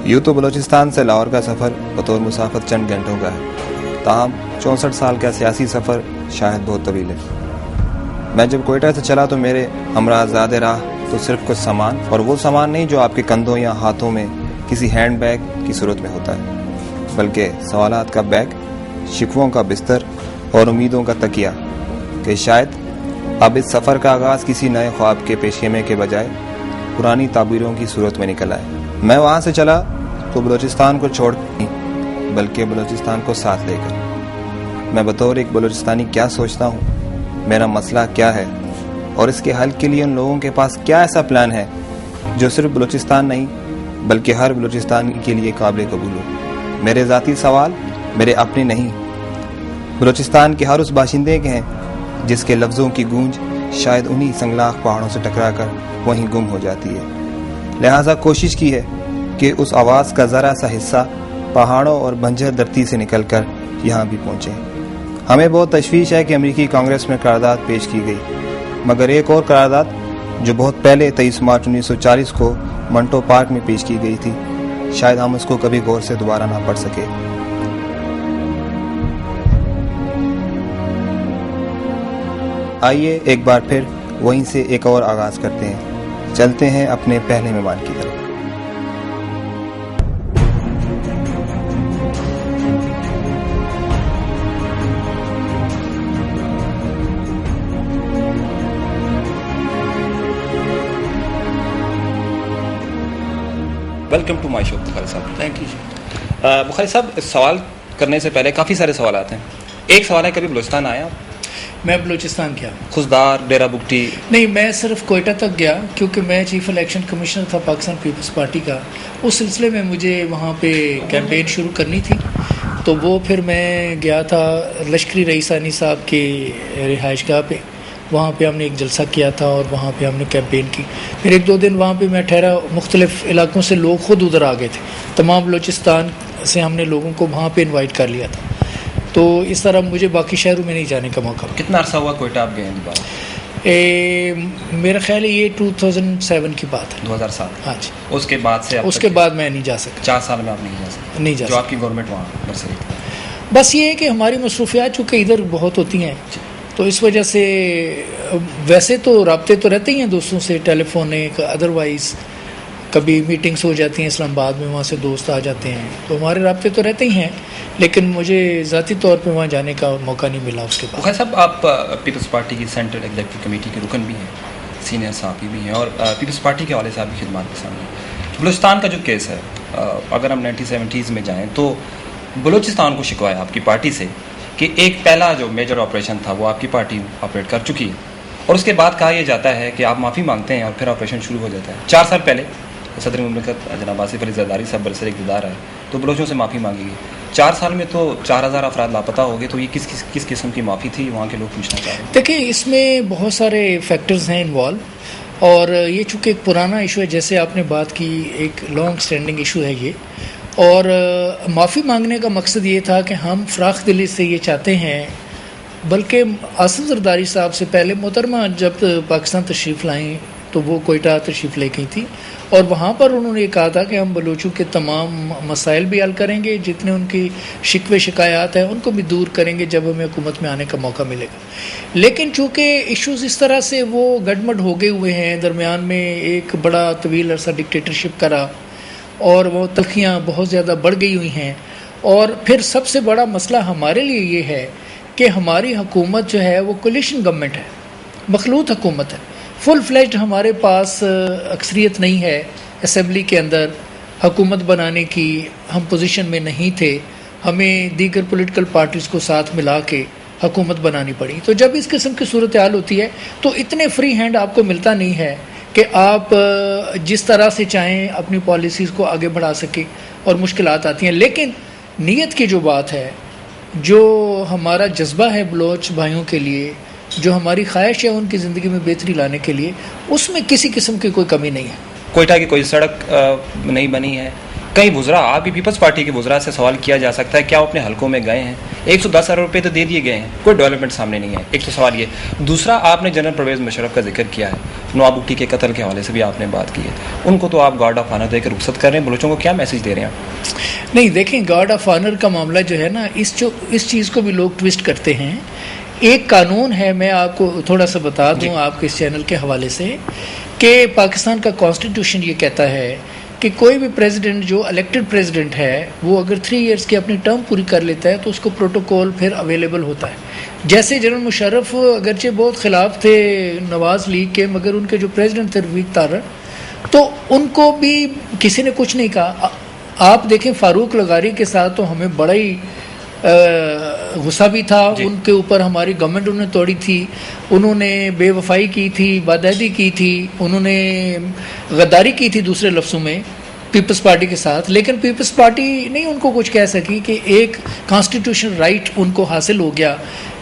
यूँ तो बलूचिस्तान से लाहौर का सफ़र बतौर मुसाफिर चंद घंटों का है, ताहम 64 साल का सियासी सफ़र शायद बहुत तवील है। मैं जब कोयटा से चला तो मेरे हमरा ज़्यादा राह तो सिर्फ कुछ सामान, और वो सामान नहीं जो आपके कंधों या हाथों में किसी हैंड बैग की सूरत में होता है, बल्कि सवालात का बैग, शिकवों का बिस्तर और उम्मीदों का तकिया कि शायद अब इस सफ़र का आगाज़ किसी नए ख्वाब के पेशखेमे के बजाय पुरानी ताबीरों की सूरत में निकल आए। मैं वहाँ से चला तो बलूचिस्तान को छोड़ नहीं, बल्कि बलूचिस्तान को साथ लेकर। मैं बतौर एक बलूचिस्तानी क्या सोचता हूँ, मेरा मसला क्या है और इसके हल के लिए उन लोगों के पास क्या ऐसा प्लान है जो सिर्फ बलूचिस्तान नहीं बल्कि हर बलूचिस्तानी के लिए काबिल कबूल हो। मेरे ज़ाती सवाल मेरे अपने नहीं, बलूचिस्तान के हर उस बाशिंदे के हैं जिसके लफ्ज़ों की गूंज शायद उन्हीं संगलाख पहाड़ों से टकराकर वहीं गुम हो जाती है। लिहाजा कोशिश की है कि उस आवाज़ का ज़रा सा हिस्सा पहाड़ों और बंजर धरती से निकलकर यहाँ भी पहुँचे। हमें बहुत तशवीश है कि अमेरिकी कांग्रेस में करारदाद पेश की गई, मगर एक और करारदाद जो बहुत पहले 23 मार्च 1940 को मंटो पार्क में पेश की गई थी, शायद हम उसको कभी गौर से दोबारा ना पढ़ सके। आइए एक बार फिर वहीं से एक और आगाज़ करते हैं। चलते हैं अपने पहले मेहमान की तरफ। Welcome to my show Bukhari साहब। थैंक यू जी। बुखारी साहब, सवाल करने से पहले काफ़ी सारे सवाल आते हैं। एक सवाल है, कभी बलूचिस्तान आया? मैं बलूचिस्तान गया, खुशदार, डेरा बुगटी? नहीं, मैं सिर्फ कोयटा तक गया क्योंकि मैं चीफ इलेक्शन कमिश्नर था पाकिस्तान पीपल्स पार्टी का। उस सिलसिले में मुझे वहाँ पे कैंपेन शुरू करनी थी, तो वो फिर मैं गया था लश्करी रईसानी साहब के रिहाइशगाह पे। वहाँ पे हमने एक जलसा किया था और वहाँ पे हमने कैंपेन की। फिर 1-2 दिन वहाँ पे मैं ठहरा। मुख्तलिफ इलाकों से लोग खुद उधर आ गए थे, तमाम बलूचिस्तान से हमने लोगों को वहाँ पे इनवाइट कर लिया था। तो इस तरह मुझे बाकी शहरों में नहीं जाने का मौका। कितना अरसा हुआ कोयटा आप गए दोबारा? मेरा ख्याल है ये 2007 की बात है। 2007? हाँ जी। उसके बाद से उसके बाद मैं नहीं जा सका। 4 साल में आप नहीं जा सकते? नहीं जा जो सकता। आपकी गवर्नमेंट वहाँ बरसरी थी। बस ये है कि हमारी मसरूफियात चूँकि इधर बहुत होती हैं, तो इस वजह से वैसे तो राब्ते तो रहते ही हैं दोस्तों से, टेलीफोनिक, अदरवाइज़ कभी मीटिंग्स हो जाती हैं इस्लामाबाद में, वहाँ से दोस्त आ जाते हैं, तो हमारे राब्ते तो रहते ही हैं, लेकिन मुझे ज़ाती तौर पे वहाँ जाने का मौका नहीं मिला उसके बाद। बुखारी साहब, आप पीपल्स पार्टी की सेंट्रल एग्जीक्यूटिव कमेटी के रुकन भी हैं, सीनियर साहब भी हैं और पीपल्स पार्टी के वाले साहब की खिदमत के सामने। बलूचिस्तान का जो केस है, अगर हम 1970s में जाएँ तो बलूचिस्तान को शिकवाया आपकी पार्टी से कि एक पहला जो मेजर ऑपरेशन था वो आपकी पार्टी ऑपरेट कर चुकी है, और उसके बाद कहा यह जाता है कि आप माफ़ी मांगते हैं और फिर ऑपरेशन शुरू हो जाता है। 4 साल पहले सदर मुमलिकत जनाब आसिफ अली जरदारी साहब बरसर इक़्तिदार आए तो बलोचों से माफ़ी मांगी गई। 4 साल में तो 4000 अफराद लापता हो गए, तो ये किस किस्म की माफ़ी थी, वहाँ के लोग पूछना चाह रहे हैं। देखिए, इसमें बहुत सारे फैक्टर्स हैं इन्वॉल्व, और ये चूँकि एक पुराना इशू है, जैसे आपने बात की, एक लॉन्ग स्टैंडिंग इशू है ये। और माफ़ी मांगने का मकसद ये था कि हम फ़राख दिली से ये चाहते हैं, बल्कि आसिफ जरदारी साहब से पहले मोहतरमा जब पाकिस्तान तशरीफ़ लाएँ तो वो कोयटा तशरीफ़ ले गई थी, और वहाँ पर उन्होंने ये कहा था कि हम बलूचों के तमाम मसाइल भी हल करेंगे, जितने उनकी शिकवे शिकायत हैं उनको भी दूर करेंगे जब हमें हुकूमत में आने का मौका मिलेगा। लेकिन चूँकि इश्यूज़ इस तरह से वो गडमड हो गए हुए हैं, दरमियान में एक बड़ा तवील अरसा डिक्टेटरशिप करा और वो तलखियाँ बहुत ज़्यादा बढ़ गई हुई हैं। और फिर सबसे बड़ा मसला हमारे लिए ये है कि हमारी हुकूमत जो है वो कोलिशन गवर्नमेंट है, मखलूत हुकूमत है। फुल फ्लेज्ड हमारे पास अक्सरियत नहीं है असेंबली के अंदर हुकूमत बनाने की, हम पोजीशन में नहीं थे, हमें दीगर पॉलिटिकल पार्टीज़ को साथ मिला के हुकूमत बनानी पड़ी। तो जब इस किस्म की सूरत हाल होती है तो इतने फ्री हैंड आपको मिलता नहीं है कि आप जिस तरह से चाहें अपनी पॉलिसीज़ को आगे बढ़ा सकें, और मुश्किलात आती हैं। लेकिन नीयत की जो बात है, जो हमारा जज्बा है बलोच भाइयों के लिए, जो हमारी ख्वाहिश है उनकी ज़िंदगी में बेहतरी लाने के लिए, उसमें किसी किस्म की कोई कमी नहीं है। कोयटा की कोई सड़क नहीं बनी है, कई वुज़रा, आपकी पीपल्स पार्टी के वुज़रा से सवाल किया जा सकता है क्या वो अपने हलकों में गए हैं? 110 अरब रुपये तो दे दिए गए हैं, कोई डेवलपमेंट सामने नहीं है। एक तो सवाल ये। दूसरा, आपने जनरल परवेज़ मुशर्रफ का जिक्र किया है, नवाब भुट्टी के कत्ल के हवाले से भी आपने बात की है। उनको तो आप गार्ड ऑफ ऑनर देकर रुखसत कर रहे हैं, बलोचों को क्या मैसेज दे रहे हैं आप? नहीं, देखें, गार्ड ऑफ ऑनर का मामला जो है ना, इस चीज़ को भी लोग ट्विस्ट करते हैं। एक कानून है, मैं आपको थोड़ा सा बता दूं आपके इस चैनल के हवाले से, कि पाकिस्तान का कॉन्स्टिट्यूशन ये कहता है कि कोई भी प्रेसिडेंट जो इलेक्टेड प्रेसिडेंट है वो अगर 3 इयर्स की अपनी टर्म पूरी कर लेता है तो उसको प्रोटोकॉल फिर अवेलेबल होता है। जैसे जनरल मुशर्रफ अगरचे बहुत ख़िलाफ़ थे नवाज़ लीग के, मगर उनके जो प्रेसिडेंट थे रफीक तारड़, तो उनको भी किसी ने कुछ नहीं कहा। आप देखें, फ़ारूक लगारी के साथ तो हमें बड़ा ही गुस्सा भी था, उनके ऊपर हमारी गवर्नमेंट उन्होंने तोड़ी थी, उन्होंने बेवफाई की थी, बादहदी की थी, उन्होंने गद्दारी की थी दूसरे लफ्ज़ों में पीपल्स पार्टी के साथ। लेकिन पीपल्स पार्टी नहीं उनको कुछ कह सकी कि एक कॉन्स्टिट्यूशन राइट उनको हासिल हो गया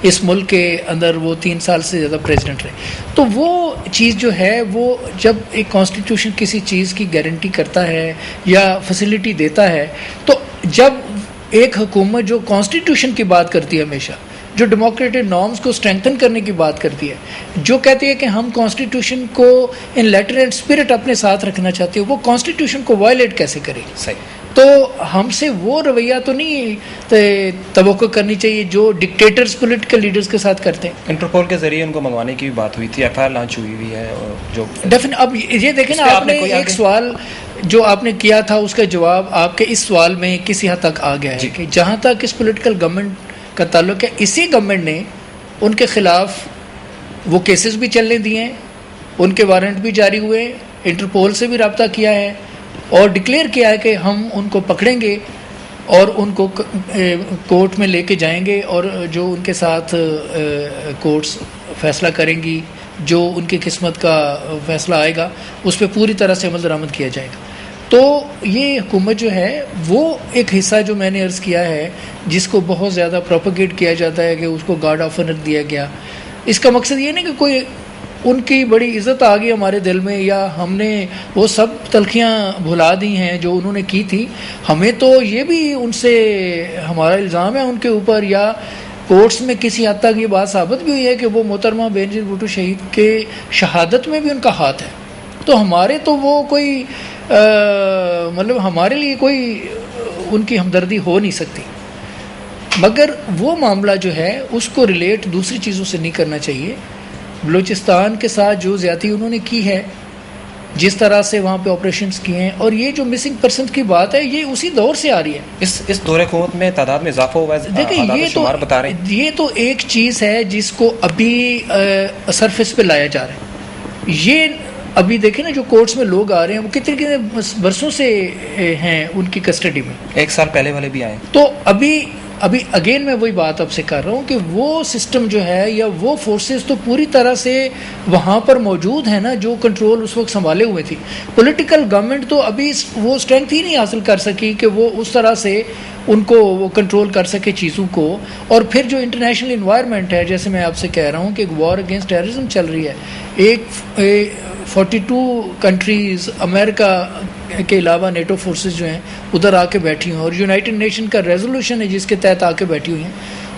इस मुल्क के अंदर, वो 3 साल से ज़्यादा प्रेसिडेंट रहे। तो वो चीज़ जो है, वो जब एक कॉन्स्टिट्यूशन किसी चीज़ की गारंटी करता है या फैसिलिटी देता है, तो जब एक हुकूमत जो कॉन्स्टिट्यूशन की बात करती है हमेशा, जो डेमोक्रेटिक नॉर्म्स को स्ट्रेंथन करने की बात करती है, जो कहती है कि हम कॉन्स्टिट्यूशन को इन लेटर एंड स्पिरिट अपने साथ रखना चाहते हो, वो कॉन्स्टिट्यूशन को वायलेट कैसे करेगी? सही। तो हमसे वो रवैया तो नहीं तवक्को करनी चाहिए जो डिक्टेटर्स पॉलिटिकल लीडर्स के साथ करते हैं। इंटरपोल के जरिए उनको मंगवाने की भी बात हुई थी, FIR लॉन्च हुई हुई है, और जो डेफिनेट। अब ये देखें ना, आपने एक सवाल जो आपने किया था उसका जवाब आपके इस सवाल में किसी हद तक आ गया है कि जहाँ तक इस पॉलिटिकल गवर्नमेंट का ताल्लुक है, इसी गवर्नमेंट ने उनके खिलाफ वो केसेस भी चलने दिए हैं, उनके वारंट भी जारी हुए, इंटरपोल से भी रब्ता किया है और डिक्लेयर किया है कि हम उनको पकड़ेंगे और उनको कोर्ट में लेके जाएंगे और जो उनके साथ कोर्ट्स फैसला करेंगी, जो उनकी किस्मत का फैसला आएगा उस पर पूरी तरह से अमल दरामद किया जाएगा। तो ये हुकूमत जो है वो एक हिस्सा जो मैंने अर्ज़ किया है, जिसको बहुत ज़्यादा प्रोपेगेट किया जाता है कि उसको गार्ड ऑफ ऑनर दिया गया, इसका मकसद ये नहीं कि कोई उनकी बड़ी इज़्ज़त आ गई हमारे दिल में या हमने वो सब तलखियाँ भुला दी हैं जो उन्होंने की थी। हमें तो ये भी उनसे हमारा इल्ज़ाम है उनके ऊपर, या कोर्ट्स में किसी हद तक ये बात साबित भी हुई है कि वो मोहतरमा बेनज़ीर भुट्टो शहीद के शहादत में भी उनका हाथ है। तो हमारे तो वो कोई मतलब हमारे लिए कोई उनकी हमदर्दी हो नहीं सकती, मगर वो मामला जो है उसको रिलेट दूसरी चीज़ों से नहीं करना चाहिए। बलूचिस्तान के साथ जो ज़्यादती उन्होंने की है, जिस तरह से वहाँ पे ऑपरेशंस किए हैं, और ये जो मिसिंग पर्सन की बात है ये उसी दौर से आ रही है। इस दौरे हुकूमत में तादाद में इजाफा हुआ है। देखिए बता रहे हैं, ये तो एक चीज़ है जिसको अभी सरफेस पे लाया जा रहा है। ये अभी देखें ना, जो कोर्ट्स में लोग आ रहे हैं वो कितने कितने बरसों से हैं उनकी कस्टडी में, 1 साल पहले वाले भी आए। तो अभी अगेन मैं वही बात आपसे कर रहा हूँ कि वो सिस्टम जो है या वो फोर्सेस तो पूरी तरह से वहाँ पर मौजूद है ना, जो कंट्रोल उस वक्त संभाले हुए थी। पॉलिटिकल गवर्नमेंट तो अभी वो स्ट्रेंथ ही नहीं हासिल कर सकी कि वो उस तरह से उनको वो कंट्रोल कर सके चीज़ों को। और फिर जो इंटरनेशनल इन्वायरमेंट है, जैसे मैं आपसे कह रहा हूँ कि एक वॉर अगेंस्ट टेररिज्म चल रही है, एक 42 कंट्रीज़ अमेरिका के अलावा नेटो फोर्सेस जो हैं उधर आके बैठी हुई हैं और यूनाइटेड नेशन का रेजोल्यूशन है जिसके तहत आके बैठी हुई हैं,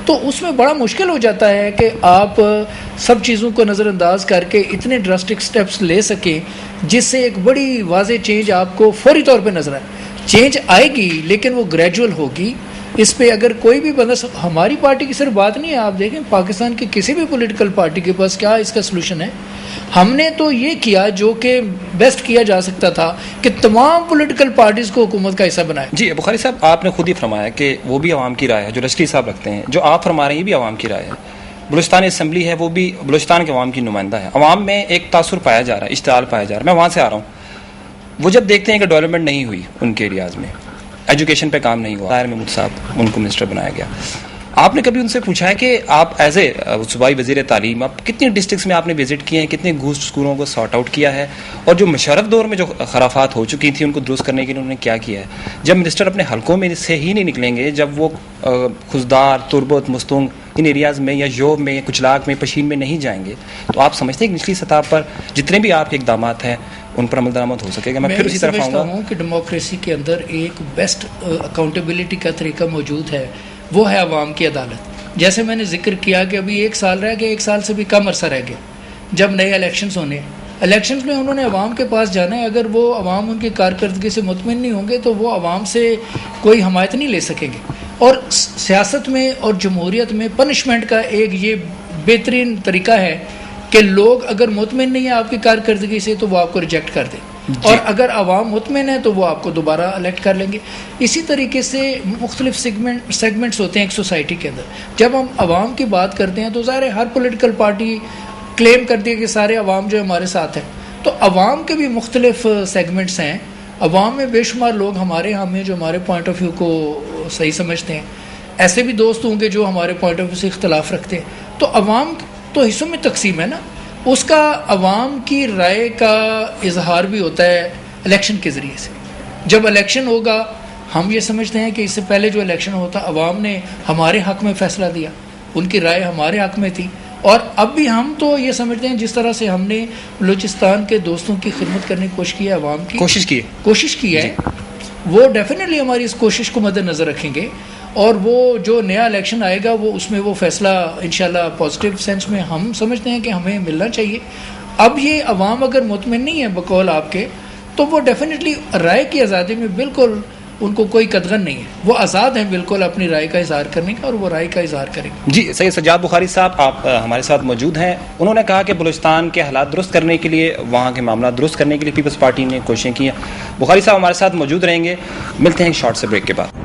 तो उसमें बड़ा मुश्किल हो जाता है कि आप सब चीज़ों को नज़रअंदाज करके इतने ड्रास्टिक स्टेप्स ले सकें जिससे एक बड़ी वाज़ेह चेंज आपको फौरी तौर पे नज़र आए। चेंज आएगी लेकिन वो ग्रेजुअल होगी। इस पे अगर कोई भी बंदा, हमारी पार्टी की सिर्फ बात नहीं है, आप देखें पाकिस्तान की किसी भी पॉलिटिकल पार्टी के पास क्या इसका सलूशन है। हमने तो ये किया जो कि बेस्ट किया जा सकता था कि तमाम पॉलिटिकल पार्टीज़ को हुकूमत का हिस्सा बनाए। जी बुखारी साहब, आपने खुद ही फरमाया कि वो भी आवाम की राय है, जो लश्करी साहब रखते हैं, जो आप फरमा रहे हैं ये भी आवाम की राय है। बलूचिस्तान असम्बली है वो भी बलूचिस्तान के अवाम की नुमाइंदा है। अवाम में एक तासुर पाया जा रहा है, इश्तियाल पाया जा रहा है। मैं वहाँ से आ रहा हूँ, वो जब देखते हैं कि डेवलपमेंट नहीं हुई उनके एरियाज़ में, एजुकेशन पे काम नहीं हुआ, ताहिर महमूद साहब उनको मिनिस्टर बनाया गया, आपने कभी उनसे पूछा है कि आप एज ए सूबाई वज़ीर तालीम आप कितनी डिस्ट्रिक्ट्स में आपने विजिट किए हैं, कितने घूस स्कूलों को सॉर्ट आउट किया है, और जो मुशर्रफ दौर में जो खराफात हो चुकी थी उनको दुरुस्त करने के लिए उन्होंने क्या किया है? जब मिनिस्टर अपने हलकों में से ही नहीं निकलेंगे, जब वो खुजदार, तुरबत, मुस्तंग इन एरियाज़ में या योब में, कुचलाक में, पशीन में नहीं जाएंगे, तो आप समझते हैं कि निचली सतह पर जितने भी आपके इकदाम हैं उन पर अमल दरामद हो सकेगा? मैं फिर उसी तरफ समझता आऊँगा। हूँ कि डेमोक्रेसी के अंदर एक बेस्ट अकाउंटेबिलिटी का तरीका मौजूद है, वो है अवाम की अदालत। जैसे मैंने जिक्र किया कि अभी 1 साल रह गया, 1 साल से भी कम अरसा रह गया जब नए इलेक्शंस होने हैं। इलेक्शंस में उन्होंने अवाम के पास जाना है। अगर वो अवाम उनकी कारकर्दगी से मुतमिन नहीं होंगे तो वो अवाम से कोई हमायत नहीं ले सकेंगे। और सियासत में और जमहूरियत में पनिशमेंट का एक ये बेहतरीन तरीका है कि लोग अगर मुतमिन नहीं है आपकी कारकर्दगी से तो वो आपको रिजेक्ट कर दें, और अगर अवाम मुतमिन है तो वो आपको दोबारा इलेक्ट कर लेंगे। इसी तरीके से मुख्तलिफ सेगमेंट्स होते हैं एक सोसाइटी के अंदर। जब हम अवाम की बात करते हैं तो ज़ाहिर है हर पॉलिटिकल पार्टी क्लेम करती है कि सारे अवाम जो हमारे साथ हैं, तो अवाम के भी मुख्तलिफ सेगमेंट्स हैं। अवाम में बेशुमार लोग हमारे यहाँ में जो हमारे पॉइंट ऑफ व्यू को सही समझते हैं, ऐसे भी दोस्त होंगे जो हमारे पॉइंट ऑफ व्यू से इख्तलाफ रखते हैं। तो अवाम तो हिस्सों में तकसीम है ना, उसका अवाम की राय का इजहार भी होता है इलेक्शन के ज़रिए से। जब इलेक्शन होगा, हम ये समझते हैं कि इससे पहले जो इलेक्शन होता अवाम ने हमारे हक़ में फ़ैसला दिया, उनकी राय हमारे हक़ में थी। और अब भी हम तो ये समझते हैं जिस तरह से हमने बलूचिस्तान के दोस्तों की खिदमत करने की कोशिश की है, अवाम की कोशिश की है, वो डेफिनेटली हमारी इस कोशिश को मद्देनज़र रखेंगे। और वो जो नया इलेक्शन आएगा वो उसमें वो फ़ैसला इंशाल्लाह पॉजिटिव सेंस में हम समझते हैं कि हमें मिलना चाहिए। अब ये अवाम अगर मुतमिन नहीं है बकौल आपके, तो वो डेफिनेटली राय की आज़ादी में बिल्कुल उनको कोई कदगन नहीं है, वो आज़ाद हैं बिल्कुल अपनी राय का इजहार करने का, और वो राय का इजहार करेंगे। जी, सैयद सज्जाद बुखारी साहब आप हमारे साथ मौजूद हैं। उन्होंने कहा कि बलूचिस्तान के हालात दुरुस्त करने के लिए, वहाँ के मामला दुरुस्त करने के लिए पीपल्स पार्टी ने कोशिशें की हैं। बुखारी साहब हमारे साथ मौजूद रहेंगे, मिलते हैं एक शॉर्ट से ब्रेक के बाद।